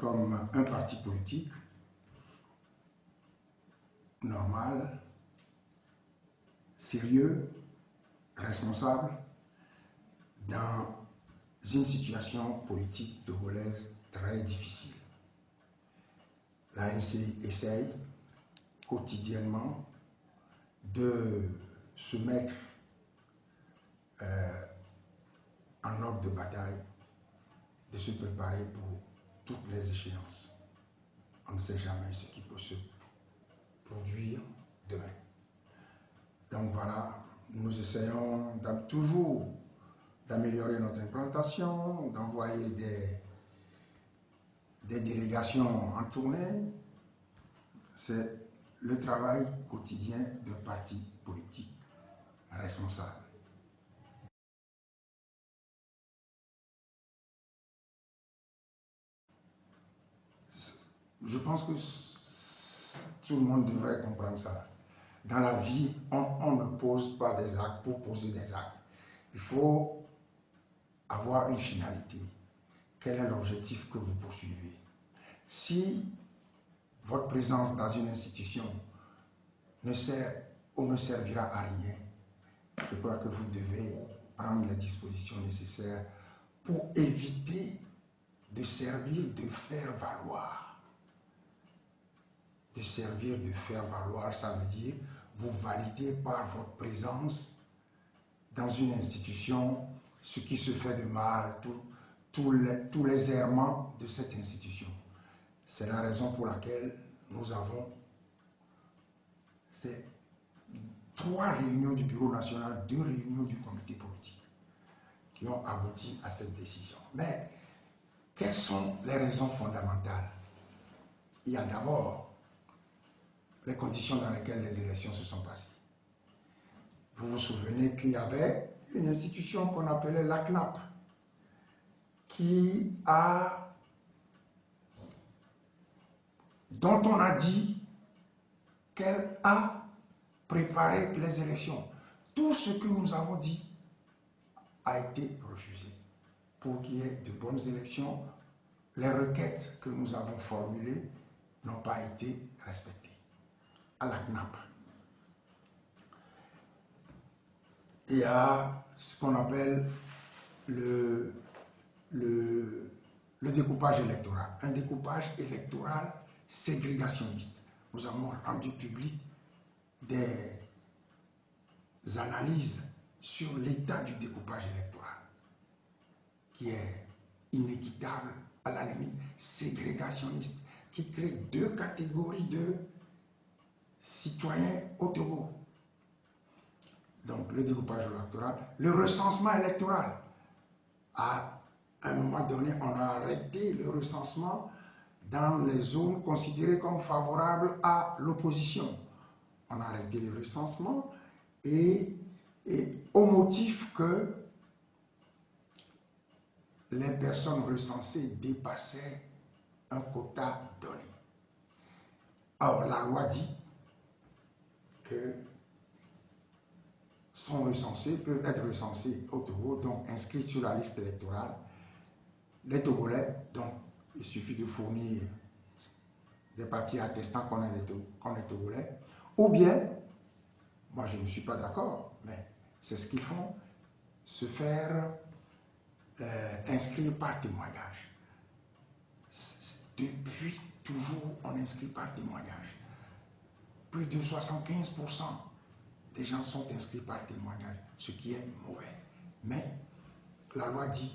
comme un parti politique normal, sérieux, responsable, dans une situation politique togolaise très difficile. L'ANC essaye quotidiennement de se mettre en ordre de bataille, de se préparer pour toutes les échéances. On ne sait jamais ce qui peut se produire demain. Donc voilà, nous essayons toujours d'améliorer notre implantation, d'envoyer des délégations en tournée. C'est le travail quotidien d'un parti politique responsable. Je pense que tout le monde devrait comprendre ça. Dans la vie, on ne pose pas des actes pour poser des actes. Il faut avoir une finalité. Quel est l'objectif que vous poursuivez? Si votre présence dans une institution ne sert ou ne servira à rien, je crois que vous devez prendre les dispositions nécessaires pour éviter de servir de faire valoir. De servir de faire valoir, ça veut dire vous validez par votre présence dans une institution ce qui se fait de mal, tous les errements de cette institution. C'est la raison pour laquelle nous avons ces 3 réunions du Bureau national, 2 réunions du comité politique qui ont abouti à cette décision. Mais quelles sont les raisons fondamentales? Il y a d'abord les conditions dans lesquelles les élections se sont passées. Vous vous souvenez qu'il y avait une institution qu'on appelait la CNAP dont on a dit qu'elle a préparé les élections. Tout ce que nous avons dit a été refusé. Pour qu'il y ait de bonnes élections, les requêtes que nous avons formulées n'ont pas été respectées. À la CNAP. Il y a ce qu'on appelle le découpage électoral. Un découpage électoral ségrégationniste. Nous avons rendu public des analyses sur l'état du découpage électoral, qui est inéquitable, à la limite ségrégationniste, qui crée 2 catégories de citoyens au Togo. Donc le découpage électoral, le recensement électoral. À un moment donné, on a arrêté le recensement dans les zones considérées comme favorables à l'opposition. On a arrêté le recensement et au motif que les personnes recensées dépassaient un quota donné. Or, la loi dit que peuvent être recensés au Togo, donc inscrits sur la liste électorale, les Togolais, donc il suffit de fournir des papiers attestant qu'on est Togolais, ou bien, moi je ne suis pas d'accord, mais c'est ce qu'ils font, se faire inscrire par témoignage. Depuis toujours, on inscrit par témoignage. Plus de 75% des gens sont inscrits par témoignage, ce qui est mauvais. Mais la loi dit,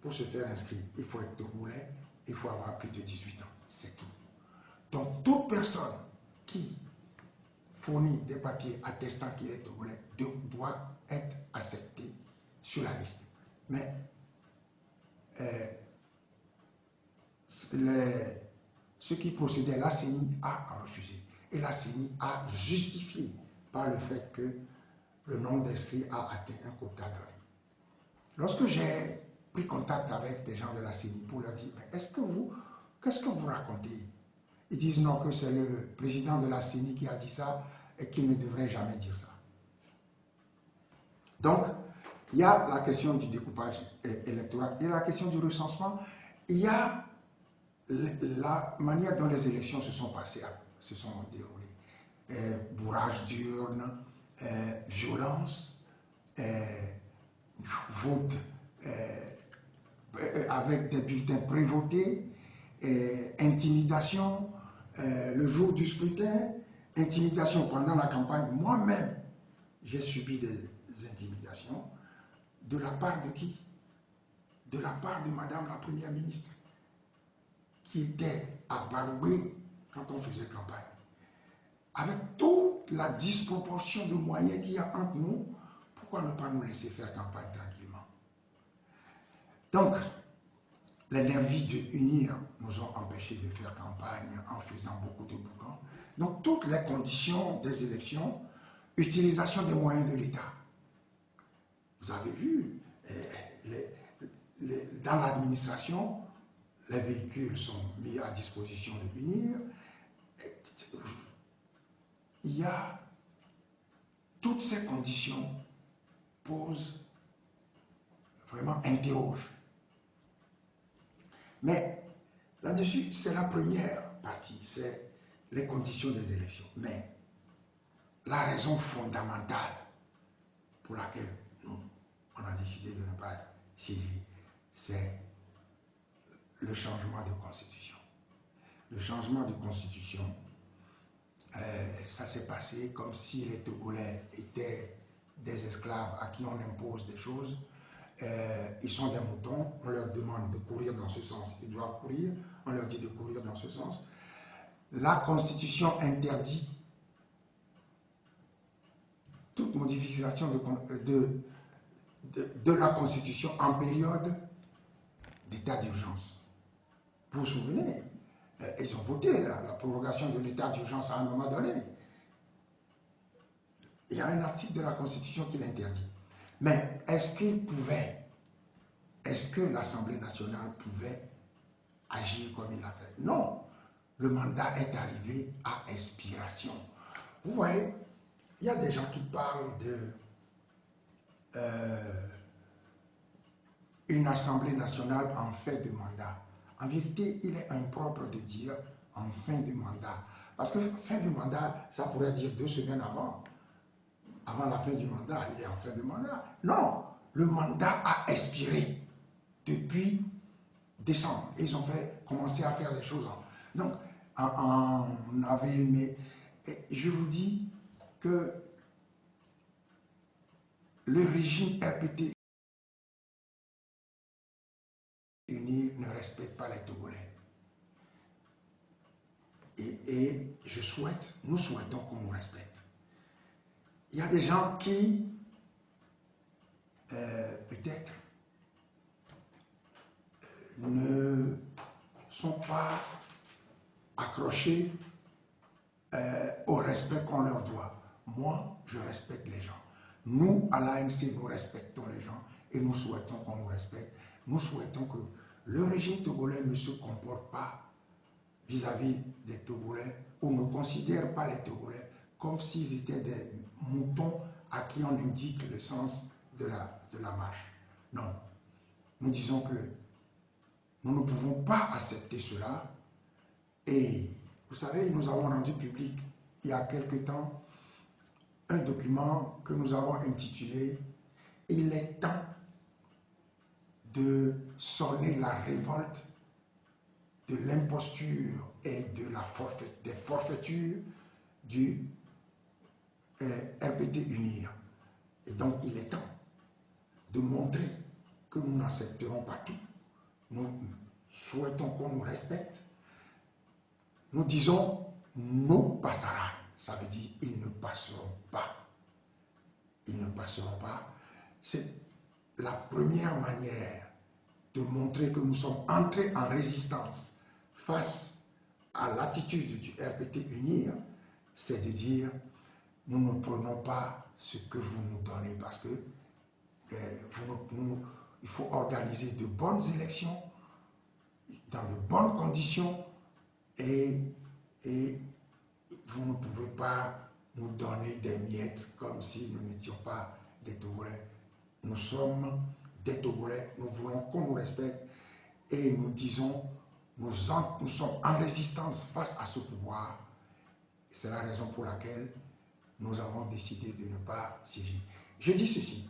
pour se faire inscrire, il faut être togolais, il faut avoir plus de 18 ans. C'est tout. Donc, toute personne qui fournit des papiers attestant qu'il est togolais doit être acceptée sur la liste. Mais ce qui procédait, la CENI a refusé. Et la CENI a justifié par le fait que le nombre d'inscrits a atteint un quota donné. Lorsque j'ai pris contact avec des gens de la CENI pour leur dire, qu'est-ce que vous racontez? Ils disent non, que c'est le président de la CENI qui a dit ça et qu'il ne devrait jamais dire ça. Donc, il y a la question du découpage électoral, il y a la question du recensement, il y a la manière dont les élections se sont passées, se sont déroulées, bourrage d'urnes, violence, vote avec des bulletins prévotés, intimidation le jour du scrutin, intimidation pendant la campagne. Moi-même, j'ai subi des intimidations. De la part de qui? De la part de Madame la Première ministre, qui était à Baroué quand on faisait campagne. Avec toute la disproportion de moyens qu'il y a entre nous, pourquoi ne pas nous laisser faire campagne tranquillement? Donc, les nervis de UNIR nous ont empêchés de faire campagne en faisant beaucoup de boucans. Donc, toutes les conditions des élections, utilisation des moyens de l'État. Vous avez vu, dans l'administration, les véhicules sont mis à disposition de l'UNIR. Il y a toutes ces conditions posent, vraiment interrogent. Mais là-dessus, c'est la première partie, c'est les conditions des élections. Mais la raison fondamentale pour laquelle nous, on a décidé de ne pas siéger, c'est le changement de constitution. Le changement de constitution, ça s'est passé comme si les Togolais étaient des esclaves à qui on impose des choses. Ils sont des moutons, on leur demande de courir dans ce sens, ils doivent courir, on leur dit de courir dans ce sens. La Constitution interdit toute modification de la Constitution en période d'état d'urgence. Vous vous souvenez, ils ont voté la prorogation de l'état d'urgence à un moment donné. Il y a un article de la Constitution qui l'interdit. Mais est-ce que l'Assemblée nationale pouvait agir comme il l'a fait? Non. Le mandat est arrivé à expiration. Vous voyez, il y a des gens qui parlent de une Assemblée nationale en fin de mandat. En vérité, il est impropre de dire en fin de mandat. Parce que fin de mandat, ça pourrait dire 2 semaines avant. Avant la fin du mandat, il est en fin de mandat. Non, le mandat a expiré depuis décembre. Et ils ont commencé à faire des choses. Donc, en avril, mai, je vous dis que le régime RPT uni ne respecte pas les Togolais. Et nous souhaitons qu'on nous respecte. Il y a des gens qui, peut-être, ne sont pas accrochés au respect qu'on leur doit. Moi, je respecte les gens. Nous, à l'ANC, nous respectons les gens et nous souhaitons qu'on nous respecte. Nous souhaitons que le régime togolais ne se comporte pas vis-à-vis des Togolais ou ne considère pas les Togolais comme s'ils étaient des moutons à qui on indique le sens de la marche. Non. Nous disons que nous ne pouvons pas accepter cela. Et vous savez, nous avons rendu public il y a quelque temps un document que nous avons intitulé « Il est temps de sonner la révolte de l'imposture et des forfaitures du RPT UNIR. » Et donc, il est temps de montrer que nous n'accepterons pas tout. Nous souhaitons qu'on nous respecte. Nous disons « non passera ». Ça veut dire « ils ne passeront pas ». Ils ne passeront pas. C'est la première manière de montrer que nous sommes entrés en résistance face à l'attitude du RPT UNIR, c'est de dire nous ne prenons pas ce que vous nous donnez parce que il faut organiser de bonnes élections dans de bonnes conditions et vous ne pouvez pas nous donner des miettes comme si nous n'étions pas des Togolais. Nous sommes des Togolais, nous voulons qu'on nous respecte et nous disons Nous sommes en résistance face à ce pouvoir. C'est la raison pour laquelle nous avons décidé de ne pas siéger. Je dis ceci.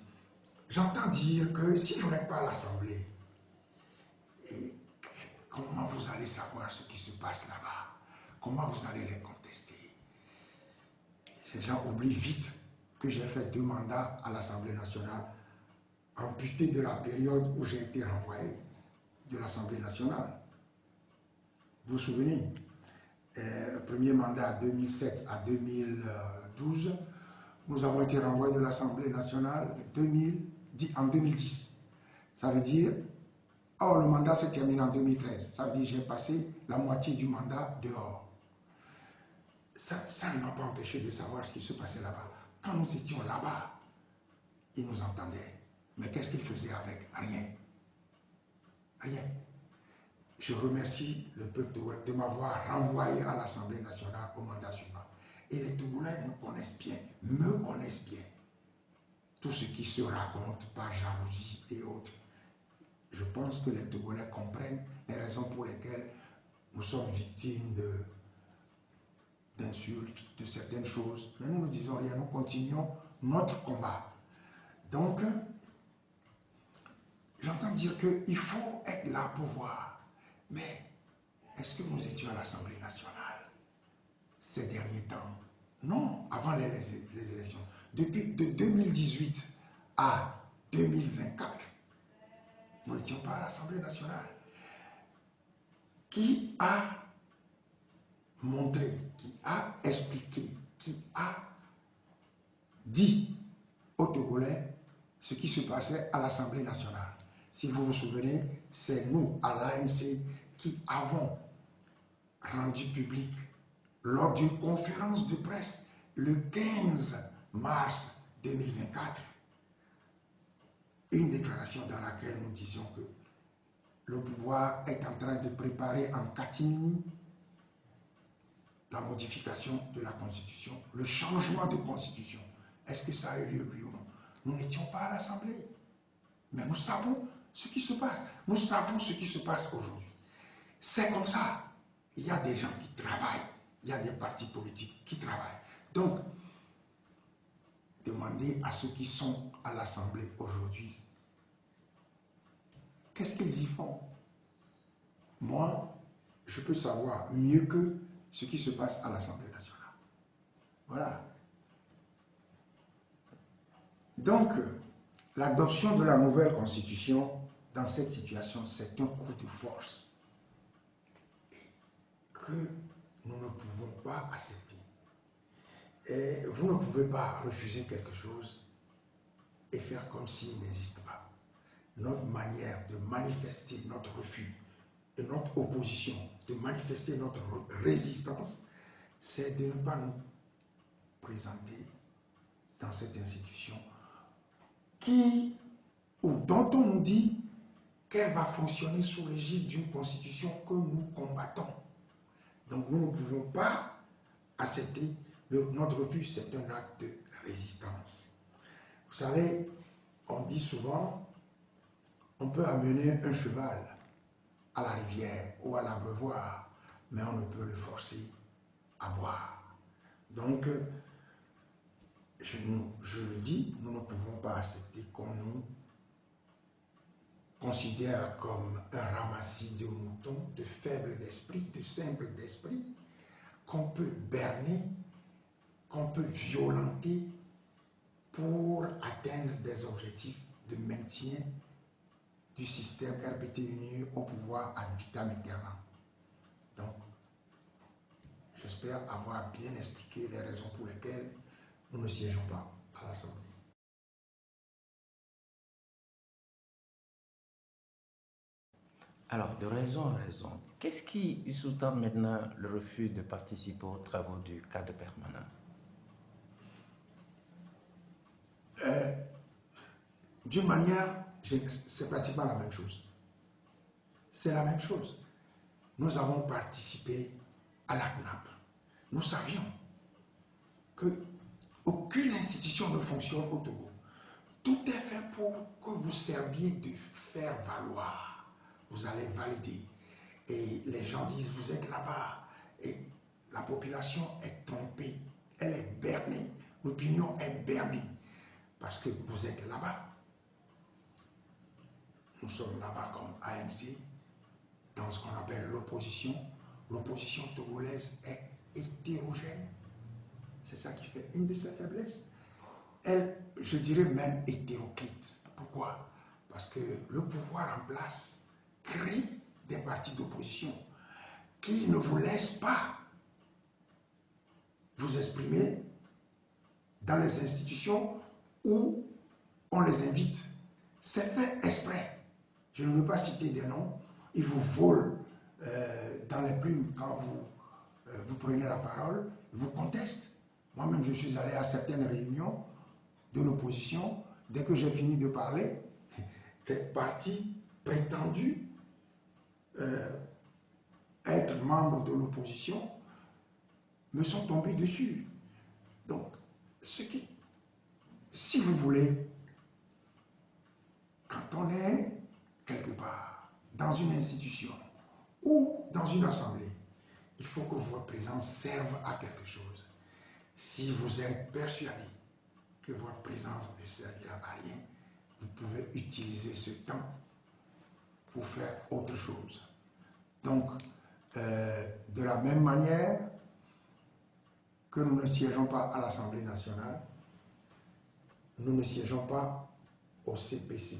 J'entends dire que si vous n'êtes pas à l'Assemblée, comment vous allez savoir ce qui se passe là-bas? Comment vous allez les contester? Ces gens oublient vite que j'ai fait 2 mandats à l'Assemblée nationale, amputé de la période où j'ai été renvoyé de l'Assemblée nationale. Vous vous souvenez? Le premier mandat 2007 à 2012, nous avons été renvoyés de l'Assemblée nationale en 2010. Ça veut dire, le mandat s'est terminé en 2013. Ça veut dire que j'ai passé la moitié du mandat dehors. Ça ne m'a pas empêché de savoir ce qui se passait là-bas. Quand nous étions là-bas, ils nous entendaient. Mais qu'est-ce qu'ils faisaient avec? Rien. Rien. Je remercie le peuple de m'avoir renvoyé à l'Assemblée nationale au mandat suivant. Et les Togolais me connaissent bien. Tout ce qui se raconte par jalousie et autres. Je pense que les Togolais comprennent les raisons pour lesquelles nous sommes victimes d'insultes, de certaines choses. Mais nous ne disons rien, nous continuons notre combat. Donc, j'entends dire qu'il faut être là pour voir. Mais est-ce que nous étions à l'Assemblée nationale ces derniers temps? Non, avant les élections. Depuis de 2018 à 2024, nous n'étions pas à l'Assemblée nationale. Qui a montré, qui a expliqué, qui a dit aux Togolais ce qui se passait à l'Assemblée nationale? Si vous vous souvenez, c'est nous, à l'ANC, qui avons rendu public lors d'une conférence de presse le 15 mars 2024 une déclaration dans laquelle nous disions que le pouvoir est en train de préparer en catimini la modification de la Constitution, le changement de Constitution. Est-ce que ça a eu lieu, oui ou non? Nous n'étions pas à l'Assemblée, mais nous savons ce qui se passe. Nous savons ce qui se passe aujourd'hui. C'est comme ça. Il y a des gens qui travaillent. Il y a des partis politiques qui travaillent. Donc, demandez à ceux qui sont à l'Assemblée aujourd'hui, qu'est-ce qu'ils y font? Moi, je peux savoir mieux que ce qui se passe à l'Assemblée nationale. Voilà. Donc, l'adoption de la nouvelle Constitution dans cette situation, c'est un coup de force que nous ne pouvons pas accepter. Et vous ne pouvez pas refuser quelque chose et faire comme s'il n'existe pas. Notre manière de manifester notre refus et notre opposition, de manifester notre résistance, c'est de ne pas nous présenter dans cette institution dont on nous dit qu'elle va fonctionner sous l'égide d'une constitution que nous combattons. Donc nous ne pouvons pas accepter notre refus, c'est un acte de résistance. Vous savez, on dit souvent, on peut amener un cheval à la rivière ou à l'abreuvoir, mais on ne peut le forcer à boire. Donc, je le dis, nous ne pouvons pas accepter qu'on nous considère comme un ramassis de moutons, de faibles d'esprit, de simples d'esprit, qu'on peut berner, qu'on peut violenter pour atteindre des objectifs de maintien du système RPT-UNIE au pouvoir ad vitam aeternam. Donc, j'espère avoir bien expliqué les raisons pour lesquelles nous ne siégeons pas à l'Assemblée. Alors, de raison en raison, qu'est-ce qui sous-tend maintenant le refus de participer aux travaux du cadre permanent? D'une manière, c'est pratiquement la même chose. C'est la même chose. Nous avons participé à la CNAP. Nous savions qu'aucune institution ne fonctionne au Togo. Tout est fait pour que vous serviez de faire valoir. Vous allez valider. Et les gens disent, vous êtes là-bas. Et la population est trompée, elle est bernée, l'opinion est bernée, parce que vous êtes là-bas. Nous sommes là-bas comme ANC, dans ce qu'on appelle l'opposition. L'opposition togolaise est hétérogène. C'est ça qui fait une de ses faiblesses. Elle, je dirais même hétéroclite. Pourquoi? Parce que le pouvoir en place crée des partis d'opposition qui ne vous laissent pas vous exprimer dans les institutions où on les invite. C'est fait exprès. Je ne veux pas citer des noms. Ils vous volent dans les plumes quand vous prenez la parole, ils vous contestent. Moi-même, je suis allé à certaines réunions de l'opposition. Dès que j'ai fini de parler, des partis prétendus être membres de l'opposition me sont tombés dessus. Donc, si vous voulez, quand on est quelque part, dans une institution ou dans une assemblée, il faut que votre présence serve à quelque chose. Si vous êtes persuadé que votre présence ne servira à rien, vous pouvez utiliser ce temps pour faire autre chose. Donc, de la même manière que nous ne siégeons pas à l'Assemblée nationale, nous ne siégeons pas au CPC.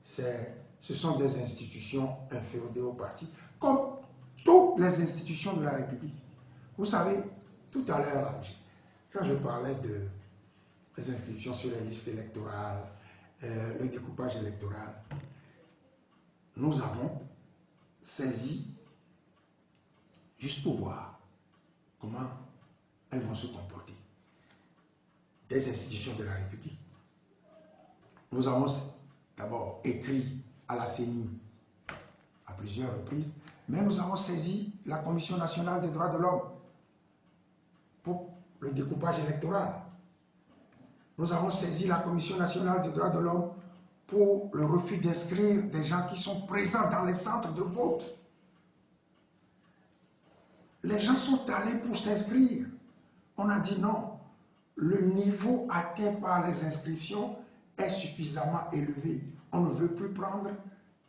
Ce sont des institutions inféodées au parti, comme toutes les institutions de la République. Vous savez, tout à l'heure, quand je parlais des inscriptions sur les listes électorales, le découpage électoral, nous avons saisi, juste pour voir comment elles vont se comporter, des institutions de la République. Nous avons d'abord écrit à la CENI à plusieurs reprises, mais nous avons saisi la Commission nationale des droits de l'homme pour le découpage électoral. Nous avons saisi la Commission nationale des droits de l'homme pour le refus d'inscrire des gens qui sont présents dans les centres de vote. Les gens sont allés pour s'inscrire. On a dit non. Le niveau atteint par les inscriptions est suffisamment élevé. On ne veut plus prendre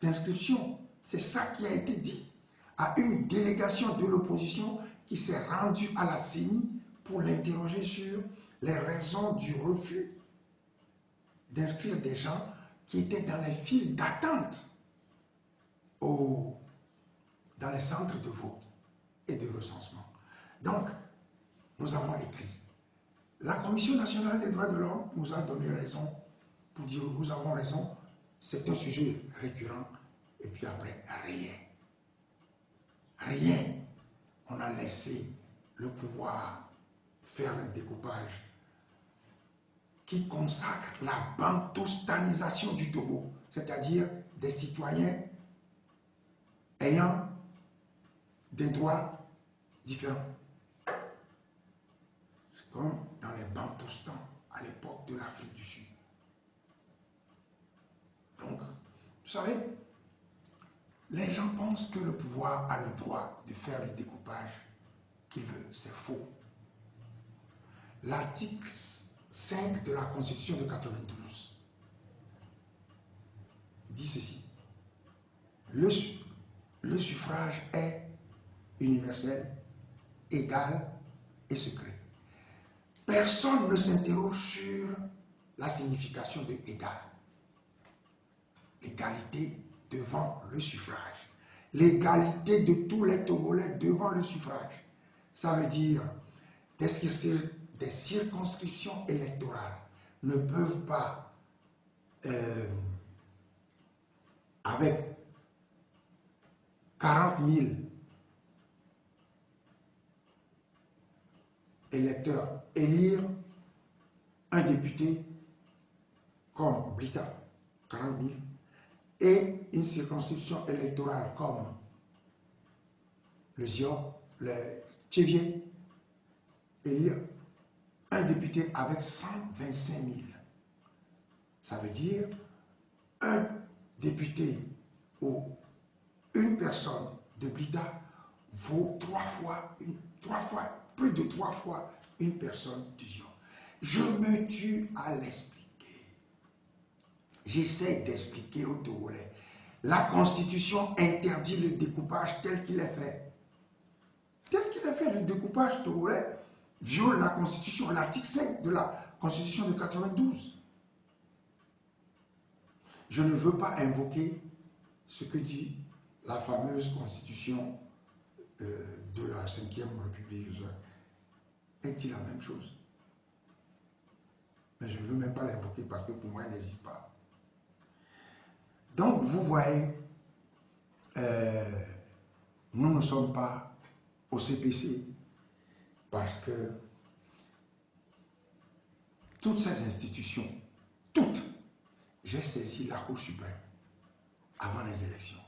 d'inscription. C'est ça qui a été dit à une délégation de l'opposition qui s'est rendue à la CENI pour l'interroger sur les raisons du refus d'inscrire des gens qui étaient dans les files d'attente dans les centres de vote et de recensement. Donc, nous avons écrit. La Commission nationale des droits de l'homme nous a donné raison pour dire nous avons raison, c'est un sujet récurrent, et puis après, rien. Rien. On a laissé le pouvoir faire le découpage qui consacre la bantoustanisation du Togo, c'est-à-dire des citoyens ayant des droits différents. C'est comme dans les Bantoustans à l'époque de l'Afrique du Sud. Donc, vous savez, les gens pensent que le pouvoir a le droit de faire le découpage qu'il veut. C'est faux. L'article 5 de la Constitution de 92 dit ceci. Le suffrage est universel, égal et secret. Personne ne s'interroge sur la signification de égal. L'égalité devant le suffrage. L'égalité de tous les Togolais devant le suffrage. Ça veut dire des circonscriptions électorales ne peuvent pas, avec 40 000 électeurs, élire un député comme Blita, 40 000, et une circonscription électorale comme le Zion, le Tchévier, élire un député avec 125 000. Ça veut dire un député ou une personne de Blida vaut plus de 3 fois une personne de Zion. Je me tue à l'expliquer. J'essaie d'expliquer aux Togolais. La Constitution interdit le découpage tel qu'il est fait. Tel qu'il est fait, le découpage togolais viole la Constitution, l'article 5 de la Constitution de 92. Je ne veux pas invoquer ce que dit la fameuse Constitution de la 5e République. Elle dit la même chose. Mais je ne veux même pas l'invoquer parce que pour moi, elle n'existe pas. Donc, vous voyez, nous ne sommes pas au CPC parce que toutes ces institutions, toutes, j'ai saisi la Cour suprême avant les élections.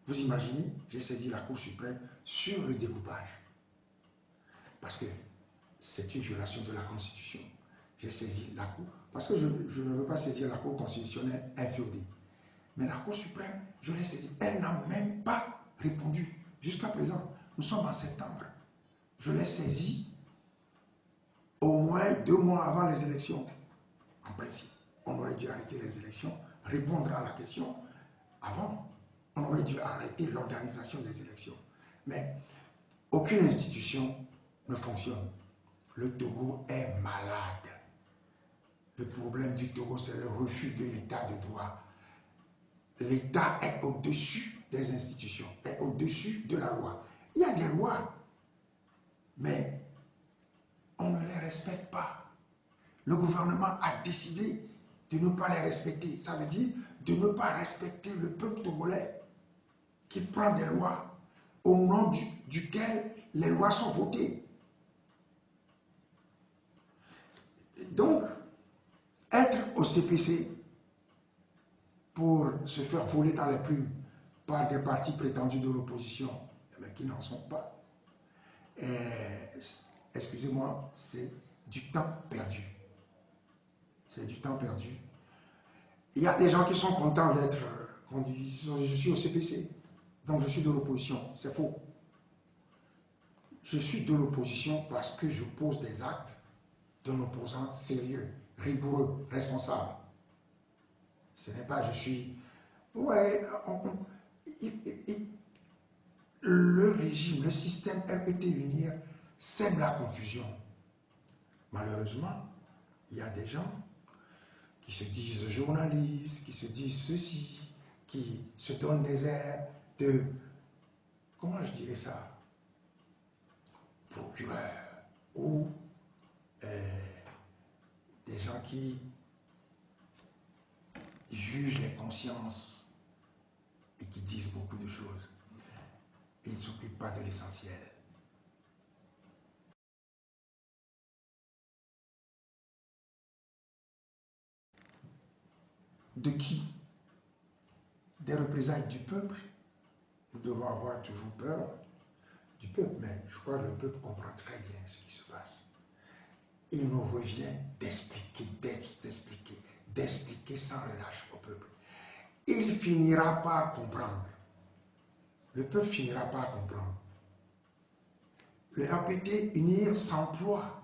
Vous imaginez, j'ai saisi la Cour suprême sur le découpage parce que c'est une violation de la Constitution. J'ai saisi la Cour parce que je ne veux pas saisir la Cour constitutionnelle inféodée. Mais la Cour suprême, je l'ai saisie. Elle n'a même pas répondu jusqu'à présent. Nous sommes en septembre. Je l'ai saisie au moins 2 mois avant les élections. En principe, on aurait dû arrêter les élections, répondre à la question avant. On aurait dû arrêter l'organisation des élections. Mais aucune institution ne fonctionne. Le Togo est malade. Le problème du Togo, c'est le refus de l'état de droit. L'État est au-dessus des institutions, est au-dessus de la loi. Il y a des lois, mais on ne les respecte pas. Le gouvernement a décidé de ne pas les respecter. Ça veut dire de ne pas respecter le peuple togolais qui prend des lois au nom duquel les lois sont votées. Donc, être au CPC pour se faire voler dans les plumes par des partis prétendus de l'opposition, mais qui n'en sont pas, excusez-moi, c'est du temps perdu. C'est du temps perdu. Il y a des gens qui sont contents d'être, on dit, je suis au CPC, donc je suis de l'opposition. C'est faux. Je suis de l'opposition parce que je pose des actes d'un opposant sérieux, rigoureux, responsable. Ce n'est pas je suis... Ouais, le régime, le système RPT UNIR sème la confusion. Malheureusement, il y a des gens qui se disent journalistes, qui se disent ceci, qui se donnent des airs de, comment je dirais ça, procureur, ou des gens qui jugent les consciences et qui disent beaucoup de choses. Et ils ne s'occupent pas de l'essentiel. De qui? Des représailles du peuple. Nous devons avoir toujours peur du peuple, mais je crois que le peuple comprend très bien ce qui se passe. Il nous revient d'expliquer, d'expliquer sans relâche au peuple. Il finira par comprendre. Le peuple finira par comprendre. Le RPT UNIR s'emploie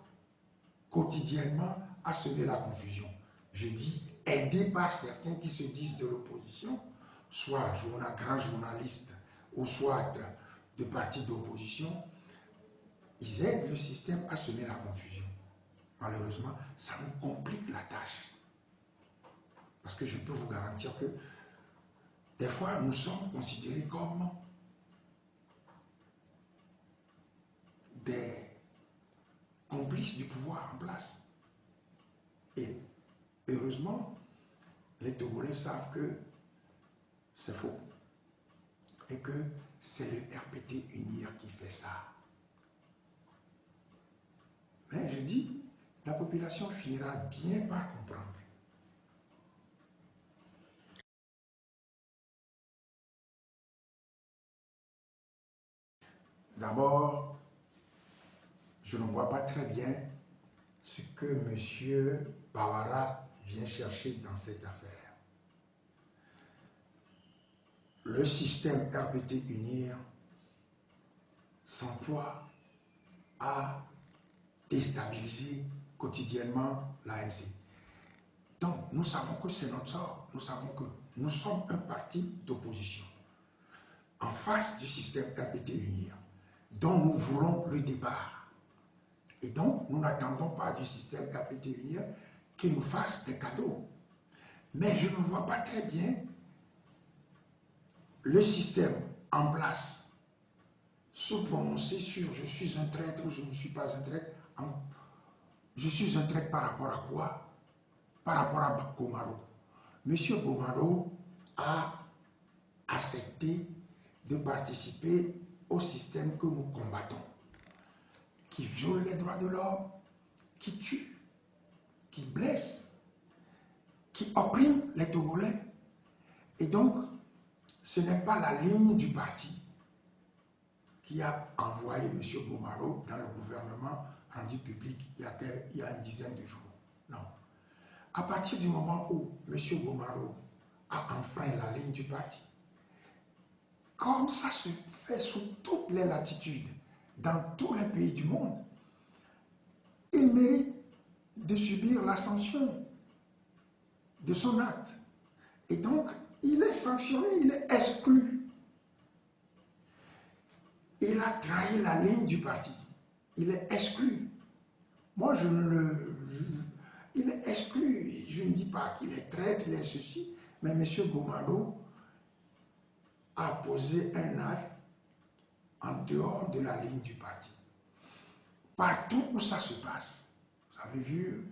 quotidiennement à semer la confusion. Je dis, aidé par certains qui se disent de l'opposition, soit grands journalistes ou soit de partis d'opposition, ils aident le système à semer la confusion. Malheureusement, ça nous complique la tâche. Parce que je peux vous garantir que des fois, nous sommes considérés comme des complices du pouvoir en place. Et heureusement, les Togolais savent que c'est faux. Et que c'est le RPT UNIR qui fait ça. Mais je dis, la population finira bien par comprendre. D'abord, je ne vois pas très bien ce que M. Bawara vient chercher dans cette affaire. Le système RPT UNIR s'emploie à déstabiliser quotidiennement l'ANC. Donc, nous savons que c'est notre sort. Nous savons que nous sommes un parti d'opposition en face du système RPT-UNIR, dont nous voulons le départ. Et donc, nous n'attendons pas du système RPT-UNIR qu'il nous fasse des cadeaux. Mais je ne vois pas très bien le système en place se prononcer sur je suis un traître ou je ne suis pas un traître. Je suis un traître par rapport à quoi? Par rapport à Gomaro. Monsieur Gomaro a accepté de participer au système que nous combattons, qui viole les droits de l'homme, qui tue, qui blesse, qui opprime les Togolais. Et donc, ce n'est pas la ligne du parti qui a envoyé M. Gomaro dans le gouvernement rendu public il y a une dizaine de jours. Non. À partir du moment où M. Gomaro a enfreint la ligne du parti, comme ça se fait sous toutes les latitudes, dans tous les pays du monde, il mérite de subir la sanction de son acte. Et donc, il est sanctionné, il est exclu. Il a trahi la ligne du parti. Il est exclu. Moi, il est exclu. Je ne dis pas qu'il est traître, il est ceci, mais M. Gomaro a posé un acte en dehors de la ligne du parti. Partout où ça se passe, vous avez vu,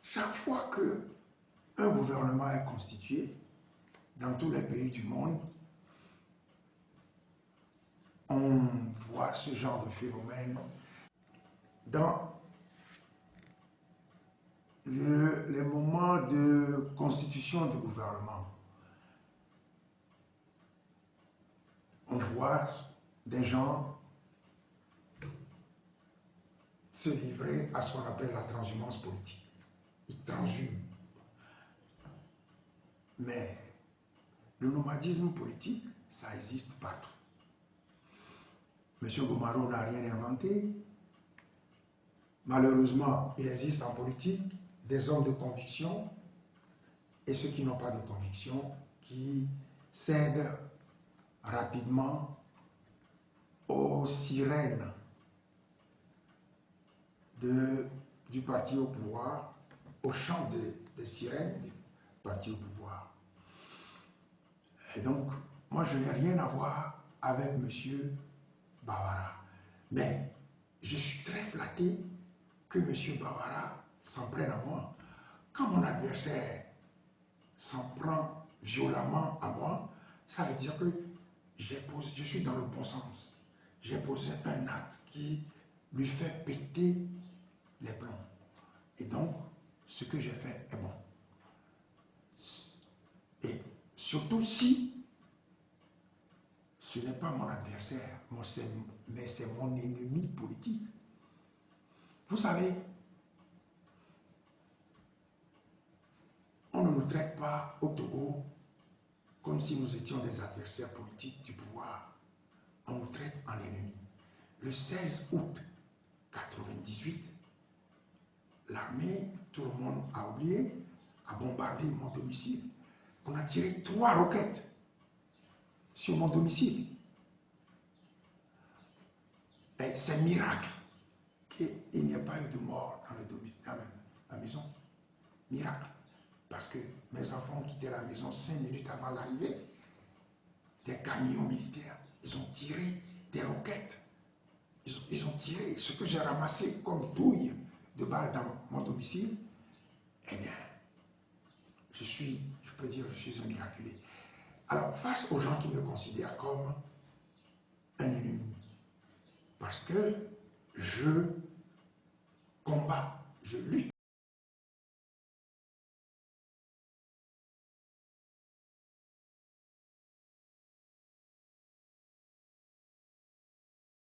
chaque fois qu'un gouvernement est constitué, dans tous les pays du monde, on voit ce genre de phénomène dans les moments de constitution du gouvernement. On voit des gens se livrer à ce qu'on appelle la transhumance politique. Ils transhument. Mais le nomadisme politique, ça existe partout. M. Gomaro n'a rien inventé. Malheureusement, il existe en politique des hommes de conviction et ceux qui n'ont pas de conviction qui cèdent rapidement aux sirènes du parti au pouvoir, au chant des sirènes du parti au pouvoir. Et donc, moi, je n'ai rien à voir avec M. Bawara. Mais je suis très flatté que M. Bawara s'en prenne à moi. Quand mon adversaire s'en prend violemment à moi, ça veut dire que je suis dans le bon sens. J'ai posé un acte qui lui fait péter les plombs. Et donc, ce que j'ai fait est bon. Et surtout si ce n'est pas mon adversaire, mais c'est mon ennemi politique. Vous savez, on ne nous traite pas au Togo comme si nous étions des adversaires politiques du pouvoir. On nous traite en ennemis. Le 16 août 1998, l'armée, tout le monde a oublié, a bombardé mon domicile. On a tiré 3 roquettes sur mon domicile. Et c'est un miracle qu'il n'y ait pas eu de mort dans la maison. Miracle. Parce que mes enfants ont quitté la maison 5 minutes avant l'arrivée des camions militaires. Ils ont tiré des roquettes. Ils ont tiré ce que j'ai ramassé comme douille de balles dans mon domicile. Eh bien, je peux dire, je suis un miraculé. Alors, face aux gens qui me considèrent comme un ennemi, parce que je combats, je lutte